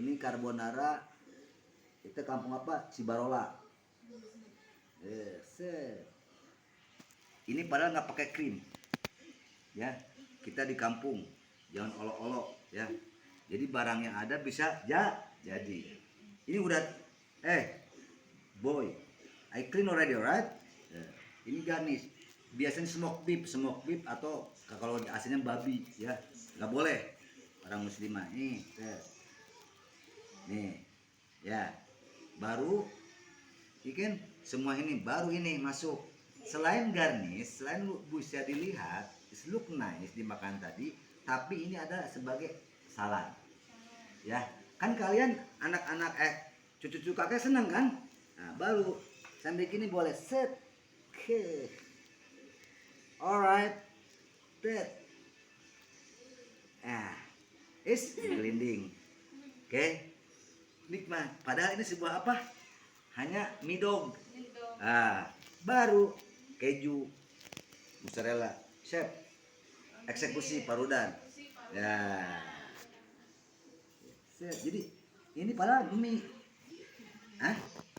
Ini carbonara. Kita kampung apa? Cibarola. Set. Ini padahal nggak pakai krim. Ya, kita di kampung, jangan olok-olok ya. Jadi barang yang ada bisa jadi. Ini udah boy, I clean already, alright? Ini garnish. Biasanya smoke beef atau kalau aslinya babi ya, nggak boleh orang muslimah. Nih, ya, baru ikan semua ini baru ini masuk. Selain garnish, selain bisa dilihat, look nice dimakan tadi, tapi ini ada sebagai salad. Ya, kan kalian anak-anak cucu-cucu kakek seneng kan? Nah, baru sambil gini boleh set. Oke. Alright. That. Is gelinding. Oke. Nikmat. Padahal ini sebuah apa? Hanya mie dog. Baru keju, mozzarella, chef, eksekusi parudan. Ya. Jadi ini padahal mie.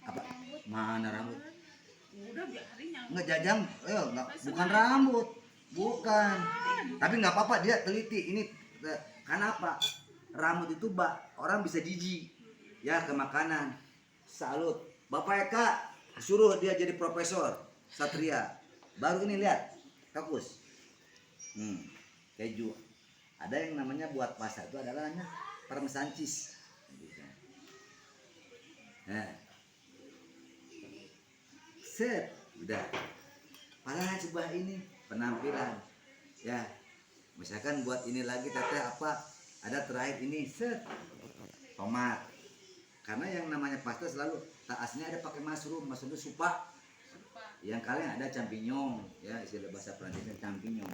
Apa? Mana rambut? Udah biarin yang Nggak jajang, bukan rambut, bukan. Tapi nggak apa-apa, dia teliti. Ini karena apa? Rambut itu orang bisa jijik ya ke makanan. Salut, Bapak Eka suruh dia jadi profesor Satria. Baru ini lihat, fokus. Keju. Ada yang namanya buat pasta itu adalah parmesan cheese. Set, udah. Padahal coba ini penampilan. Ya, misalkan buat ini lagi teteh apa? Ada terakhir ini set tomat. Karena yang namanya pasta selalu aslinya ada pakai mushroom itu supa. Yang kalian ada champignon, ya istilah bahasa Prancisnya champignon.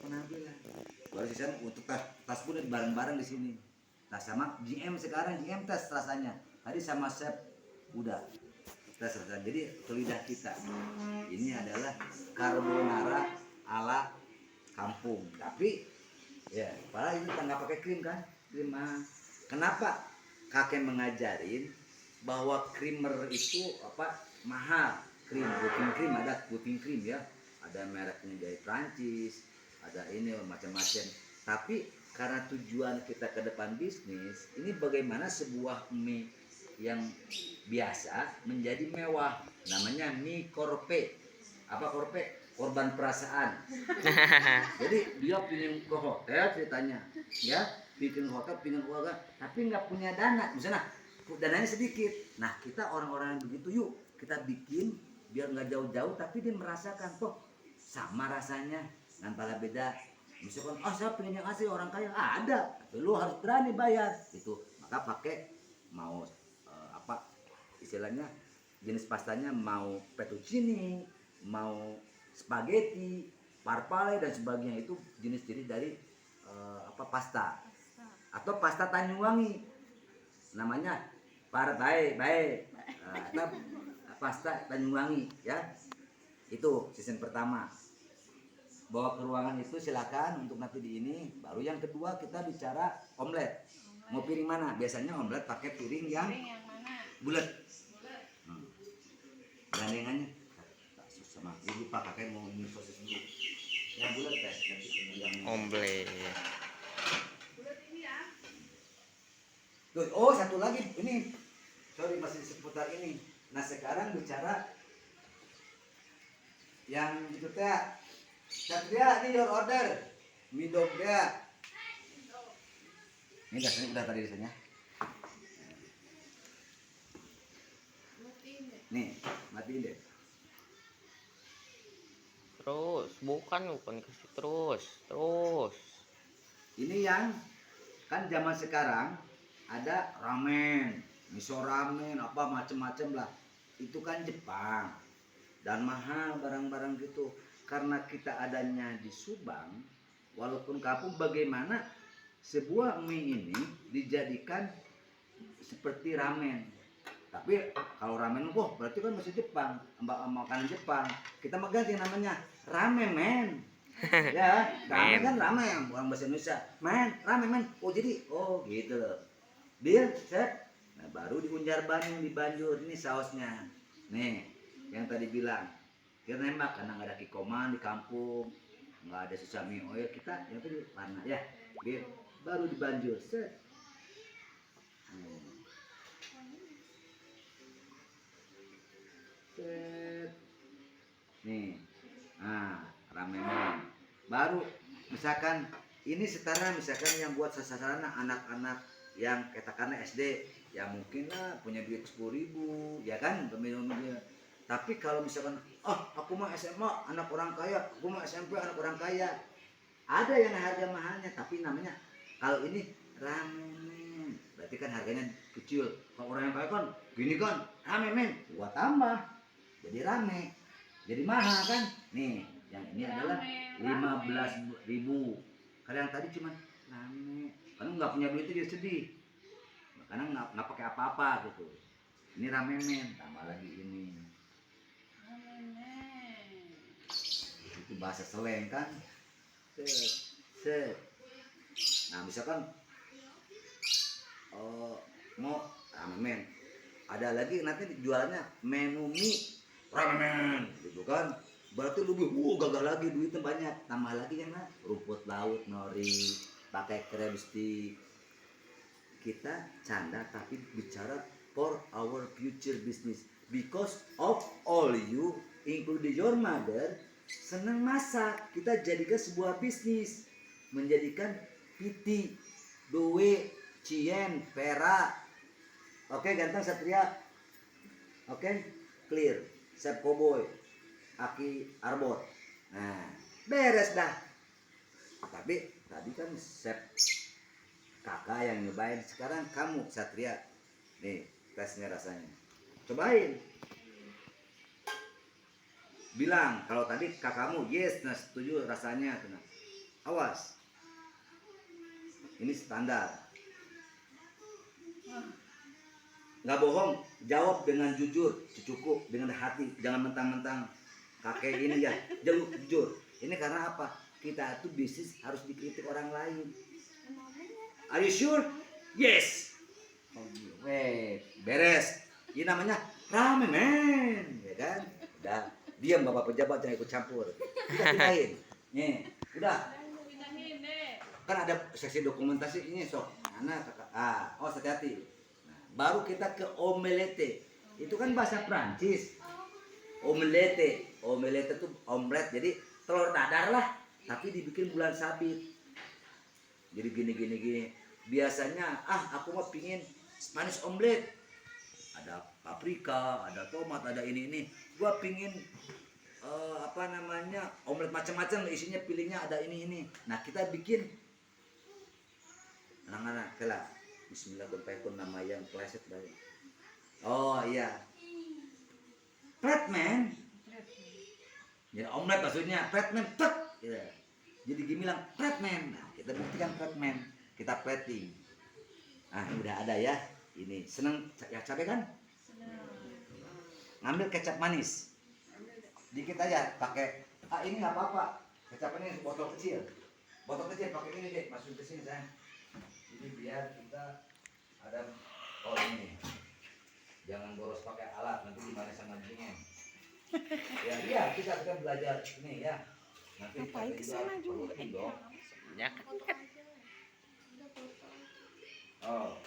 Penampilan. Baru sisa untuk tas pun bareng-bareng di sini. Tas sama GM sekarang tas rasanya. Tadi sama chef udah tas rasanya. Jadi ke lidah kita. Ini adalah carbonara ala kampung. Tapi ya, padahal ini kita nggak pakai krim kan? Krim kenapa kakek mengajarin bahwa creamer itu mahal? Whipping cream ada whipping cream ya. Ada mereknya dari Prancis, ada ini macam-macam. Tapi karena tujuan kita ke depan bisnis, ini bagaimana sebuah mie yang biasa menjadi mewah. Namanya mie korpe. Apa korpe? Korban perasaan. Jadi dia pingin ke hotel ceritanya, ya, bikin hotel, pingin keluarga, tapi nggak punya dana, misalnya dananya sedikit. Nah kita orang-orang yang begitu, yuk kita bikin biar nggak jauh-jauh, tapi dia merasakan kok sama rasanya, antara beda. Misalkan, saya pengen yang asli orang kaya, ada, tapi lu harus berani bayar, gitu. Maka pakai mau istilahnya jenis pastanya mau fettuccine, mau spaghetti, parpale dan sebagainya, itu jenis-jenis dari pasta. Atau pasta Tanjungwangi. Namanya partai baik. Pasta Tanjungwangi ya. Itu season pertama. Bawa ke ruangan itu silakan untuk nanti di ini. Baru yang kedua kita bicara omelet. Mau piring mana? Biasanya omelet pakai piring yang bulat. Gandengannya sama ibu pak kakek mau ini proses dulu yang bulat yang Omelet. bulat ini ya. Tuh, satu lagi ini, sorry masih seputar ini. Nah sekarang bicara yang itu teh Satria, ini your order mie dog ya. Ini dasarnya udah tadi dasarnya. Nih matiin deh. Bukan kasih terus. Ini yang kan zaman sekarang ada ramen, miso ramen, apa macem-macem lah. Itu kan Jepang dan mahal barang-barang gitu. Karena kita adanya di Subang, walaupun kampung, bagaimana sebuah mie ini dijadikan seperti ramen. Tapi kalau ramen kok berarti kan masih Jepang, makanan Jepang. Kita mah ganti namanya ramen men. Ya, ramen kan ramen orang bahasa Indonesia. Men, ramen men. Oh jadi gitu loh. Deal, set. Nah, baru diunjar Bandung di Banjur ini sausnya. Nih, yang tadi bilang. Kita nembak karena nggak ada kikoman di kampung. Nggak ada sesami oil kita yang tadi warna ya. Deal. Baru di Banjur, set. Set. Nih, ramen baru misalkan ini setara misalkan yang buat sasaran anak-anak yang katakanlah SD ya mungkin lah punya duit 10.000 ya kan pemilu-pemilu. Tapi kalau misalkan aku mah SMA anak orang kaya, aku mah SMP anak orang kaya, ada yang harga mahalnya tapi namanya kalau ini ramen berarti kan harganya kecil. Kalau orang yang kaya kan gini kan ramen gua tambah jadi rame jadi mahal kan. Nih yang ini adalah 15.000. Kalau yang tadi cuma rame karena nggak punya duit itu dia sedih karena nggak pakai apa-apa gitu. Ini ramen tambah lagi ini itu bahasa slang kan. Set. Nah misalkan mau ramen ada lagi nanti jualnya menu mie ramen gitu kan berarti lebih gagal lagi duitnya banyak tambah lagi yang rumput laut nori pakai krem stick. Kita canda tapi bicara for our future business because of all you including your mother senang masak. Kita jadikan sebuah bisnis menjadikan Piti Dowe Cien Vera. Oke ganteng Satria. Oke clear. Chef Cowboy, Aki Arbor. Nah, beres dah. Tapi tadi kan chef kakak yang nyobain, sekarang kamu Satria. Nih, tesnya rasanya. Cobain. Bilang kalau tadi kakakmu yes, nah setuju rasanya. Tenang. Awas. Ini standar. Nggak bohong, jawab dengan jujur, cukup dengan hati, jangan mentang-mentang kakek ini ya, jujur. Ini karena apa? Kita tuh bisnis harus dikritik orang lain. Are you sure? Yes. Beres. Ini namanya ramen, ya kan? Udah, diam bapak pejabat jangan ikut campur. Kita pindahin. Nih, udah. Kan ada seksi dokumentasi ini sok. Anak kakak. Hati-hati. Baru kita ke omelette. Itu kan bahasa Prancis. Omelette itu omelet. Jadi telur dadar lah, tapi dibikin bulan sabit. Jadi gini. Biasanya aku mah pingin manis omelet. Ada paprika, ada tomat, ada ini. Gua pingin omelet macam-macam isinya pilihnya ada ini. Nah, kita bikin anak-anak kelak Bismillah berpekun nama yang pleset dari. Oh iya. Flatman. Ya omelet maksudnya flatman tek. Ya. Jadi gini bilang flatman. Nah, kita buktikan flatman. Kita plating. Nah, udah ada ya. Ini seneng ya cabai kan? Seneng. Ngambil kecap manis. Dikit aja pakai ini nggak apa-apa. Kecap ini botol kecil. Botol kecil pakai ini deh, masukin ke sini sayang. Jadi biar kita ada ini jangan boros pakai alat nanti gimana sama jengeng. Ya kita belajar ini ya nanti ngapain kesana juga dong. Ya kan.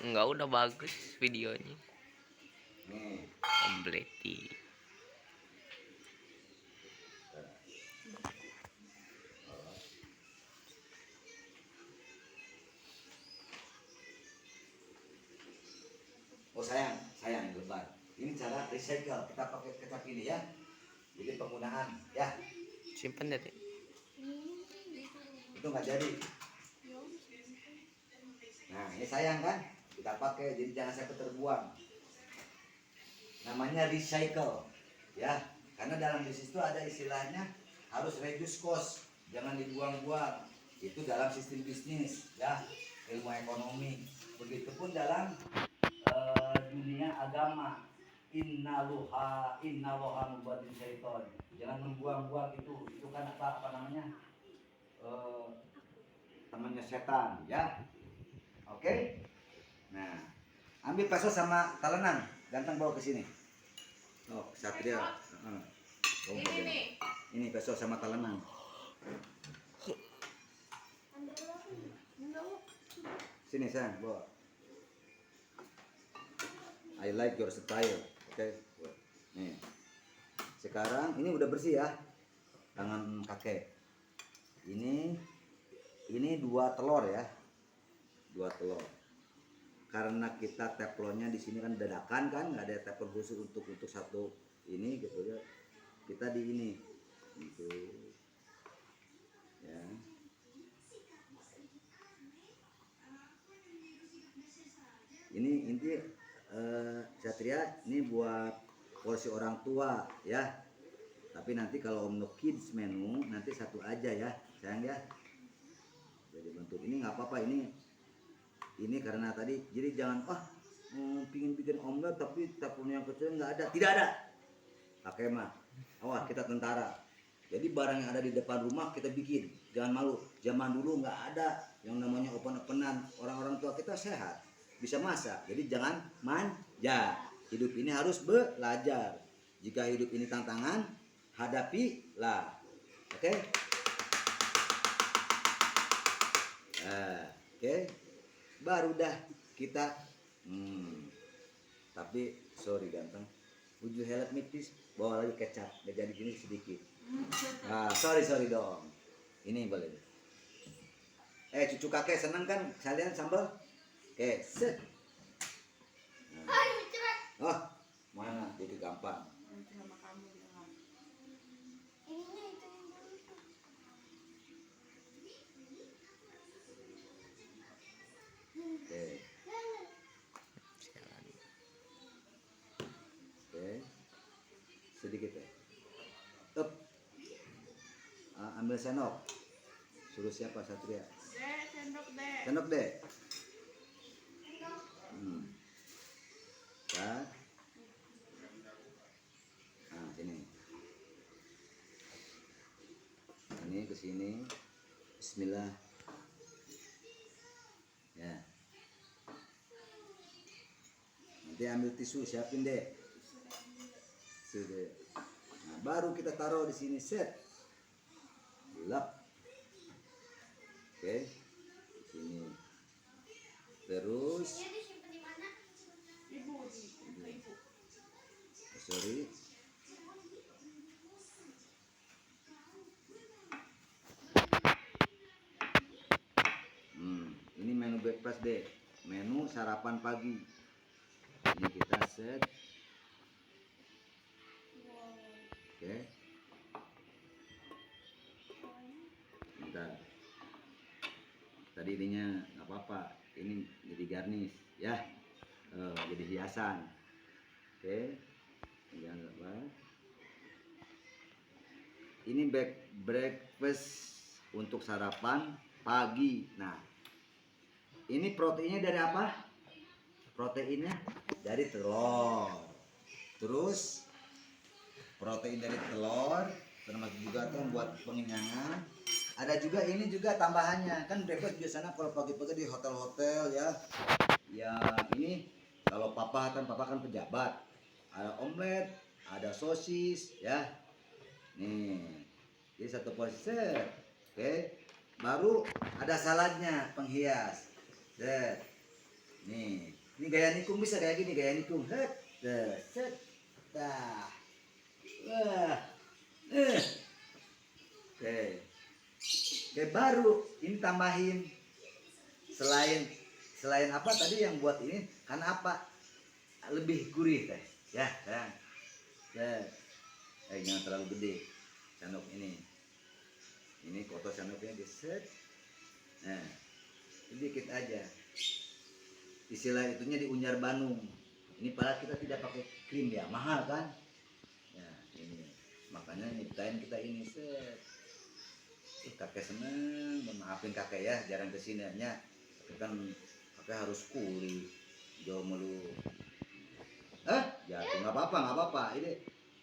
Enggak udah bagus videonya. Nih Kompleti. sayang lebar. Ini cara recycle, kita pakai kecap ini ya. Jadi penggunaan ya. Simpan deh. Itu nggak jadi. Nah ini sayang kan, kita pakai jadi jangan sampai terbuang. Namanya recycle ya, karena dalam bisnis itu ada istilahnya harus reduce cost, jangan dibuang-buang. Itu dalam sistem bisnis ya, ilmu ekonomi. Begitupun dalam dunia agama innallaha mubadil syaiton. Jangan membuang-buang itu kan apa namanya? Temannya setan ya. Oke. Nah, ambil peso sama talenan, ganteng bawa ke sini. Oh, Satria. Oh, Ini nih. ini peso sama talenan. Sini sayang, bawa. I like your style. Oke. Nih. Sekarang ini udah bersih ya. Tangan kakek. Ini 2 telur ya. 2 telur. Karena kita teflonnya di sini kan dadakan kan, nggak ada teflon khusus untuk satu ini gitu ya. Kita di ini gitu. Ya. Ini inti Satria ini buat porsi orang tua ya. Tapi nanti kalau untuk kids menu nanti satu aja ya, sayang ya. Jadi bentuk ini nggak apa-apa ini karena tadi jadi jangan pingin bikin omelet tapi teflon yang kecil nggak ada, tidak ada. Pakai mah, kita tentara. Jadi barang yang ada di depan rumah kita bikin, jangan malu. Zaman dulu nggak ada yang namanya open-openan. Orang-orang tua kita sehat, bisa masak. Jadi jangan manja. Hidup ini harus belajar. Jika hidup ini tantangan, hadapilah. Oke? Oke. Baru dah kita. Tapi sorry ganteng. Would you help me please? Bawa lagi kecap. Gak jadi gini sedikit. Sorry dong. Ini boleh. Cucu kakek seneng kan kalian sambal? Oke, set. Oh, mana? Jadi gampang. Sama kamu bilang. Oke. Oke. Sedikit ya. Up. Ambil sendok. Suruh siapa Satria? Sendok deh. Sendok deh. Ya. Nah, sini. Ini ke sini. Bismillah. Ya. Nanti ambil tisu siapin deh. Sudah. Nah, baru kita taruh di sini set. Lap. Oke. Di sini. Terus Ibu. sorry. Ini menu breakfast deh. Menu sarapan pagi. Ini kita set. Oke. Bentar. Tadi ininya nggak apa-apa. Ini jadi garnish ya. Jadi hiasan. Oke. Jangan lupa. Ini breakfast untuk sarapan pagi. Nah, ini proteinnya dari apa? Proteinnya dari telur. Terus protein dari telur, termasuk juga tuh buat pengenyangan. Ada juga ini juga tambahannya. Kan breakfast biasanya kalau pagi-pagi di hotel-hotel ya. Ya ini kalau papa kan pejabat. Ada omelet, ada sosis ya. Nih. Jadi satu porsi. Oke. Baru ada saladnya penghias. Nih. Ini gaya nikung bisa kayak gini, gaya nikung. Set. Dah. Wah. Oke. Oke, baru ini tambahin selain apa tadi yang buat ini karena apa? Lebih gurih teh. Ya, kan. Jangan terlalu gede sendok ini. Ini kotor sendoknya diset. Nah, sedikit aja. Istilah itunya di Unjar Bandung. Ini padahal kita tidak pakai krim ya, mahal kan? Ya, ini. Makanya nyiptain kita ini set. Kakek seneng, maafin kakek ya, jarang kesini nya. Tapi kan kakek harus kuli, jauh melu. jatuh nggak apa-apa, nggak apa-apa. Ini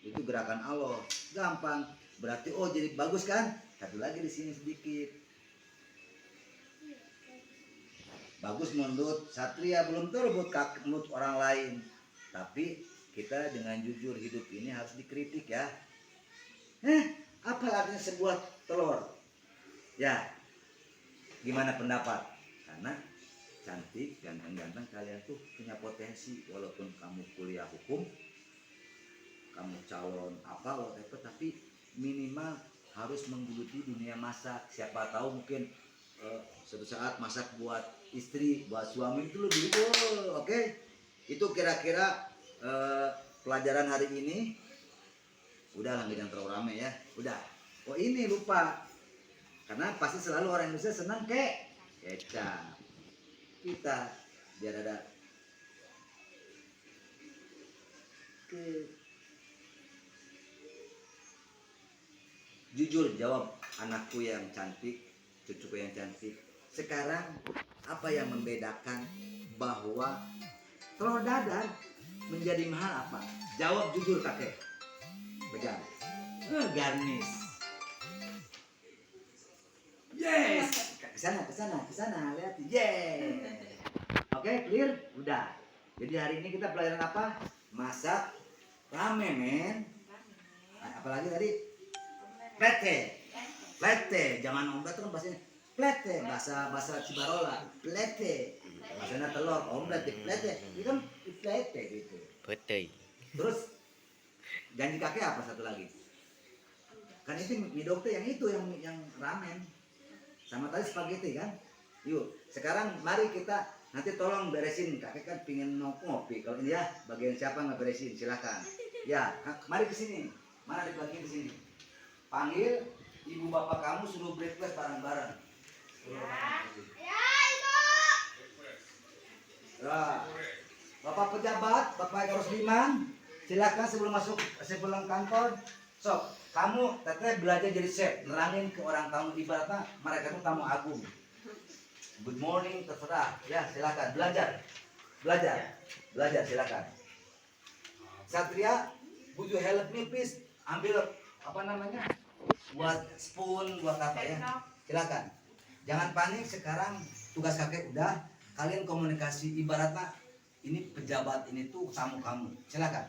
itu gerakan Allah, gampang. Berarti oh jadi bagus kan? Satu lagi di sini sedikit. Bagus menurut Satria, belum terbut menurut orang lain. Tapi kita dengan jujur hidup ini harus dikritik ya. Apa artinya sebuah telur? Ya, gimana pendapat? Karena cantik, ganteng-ganteng kalian tuh punya potensi. Walaupun kamu kuliah hukum, kamu calon apa whatever, tapi minimal harus menggeluti dunia masak. Siapa tahu mungkin suatu saat masak buat istri, buat suami itu lebih oke? Itu kira-kira pelajaran hari ini. Udah lah, jangan terlalu rame ya. Udah. Oh ini lupa. Karena pasti selalu orang Indonesia senang kecap. Kita biar ada jujur jawab anakku yang cantik, cucuku yang cantik. Sekarang apa yang membedakan bahwa telur dadar menjadi mahal apa? Jawab jujur kakek. Bejar. Garnish. Yes. Kesana. Lihat. Yes. Oke, clear? Udah. Jadi hari ini kita pelajaran apa? Masak ramen, men. Apalagi tadi? Plete. Jangan omelet kan bahasanya. Plete, bahasa Cibarola. Plete. Bahasanya telur, omelet di plete. Itu kan plete gitu. Betul. Terus janji kakek apa satu lagi? Kan itu mie dokter yang itu yang ramen. Sama tadi spaghetti kan? Yuk, sekarang mari kita nanti tolong beresin. Kakek kan pingin ngopi. Kalau ini ya, bagian siapa nggak beresin, silakan. Ya, mari ke sini. Mana di bagian di sini? Panggil ibu bapak kamu suruh breakfast bareng-bareng. Ya, Ibu. Nah, Bapak pejabat, Bapak Rosdiman, silakan sebelum kantor. Sok, kamu teteh belajar jadi chef, nerangin ke orang tamu, ibaratnya mereka itu tamu agung. Good morning, terserah. Ya, silakan belajar silakan. Satria, would you help me please? Ambil apa namanya? Buat spoon, buat apa ya? Silakan. Jangan panik, sekarang tugas kakek udah. Kalian komunikasi, ibaratnya ini pejabat ini tuh tamu kamu. Silakan.